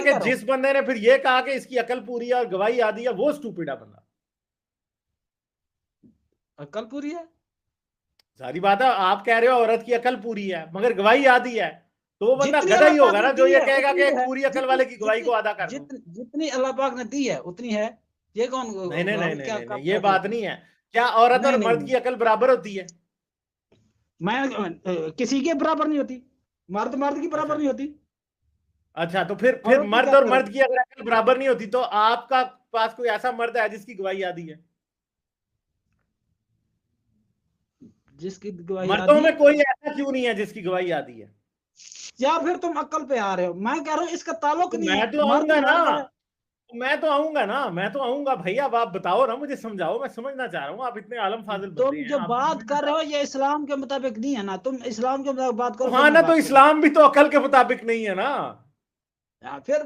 कि जिस बंदे ने फिर ये कहा कि इसकी अकल पूरी है और गवाही आदि है, वो स्टूपिड है बंदा। अकल पूरी है, सारी बात है, आप कह रहे हो औरत की अकल पूरी है मगर गवाही आधी है, तो वो बंदा जितनी गधा अल्लाह ही पाक होगा ने ना जो दी ये है कहेगा कि उतनी एक है, पूरी अकल वाले की गवाही को अदा कर दूं। जितनी अल्लाह पाक ने दी है उतनी है। ये कौन नहीं नहीं नहीं नहीं क्या नहीं, नहीं कब ये कैसे बात होती नहीं है। क्या औरत नहीं और नहीं मर्द नहीं, की अकल बराबर होती है? मैं किसी के बराबर नहीं होती, मर्द मर्द की बराबर अच्छा नहीं होती। अच्छा, तो फिर औरत की मर्द क्या और करें, मर्द की अगर अकल बराबर नहीं होती तो आपका पास कोई ऐसा मर्द है जिसकी गवाही आधी है? जिसकी गवाही मर्दों आधी में है। कोई ऐसा क्यों नहीं है जिसकी गवाही आधी है? या फिर तुम अक्ल पे आ रहे हो, मैं कह रहा हूं इसका ताल्लुक तो नहीं है, मैं तो मर्द आऊंगा ना, मर्द है। मैं तो आऊंगा भैया। अब आप बताओ ना, मुझे समझाओ, मैं समझना चाह रहा हूँ। आप इतने आलम फाजिल बंदे तुम हैं, जो आप बात समझना कर चाह रहे रहे हो हैं। ये इस्लाम के मुताबिक नहीं है ना, तुम इस्लाम के मुताबिक बात तो करो फिर हाँ मैं ना, तो बात करूँ। इस्लाम भी तो अकल के मुताबिक नहीं है ना। फिर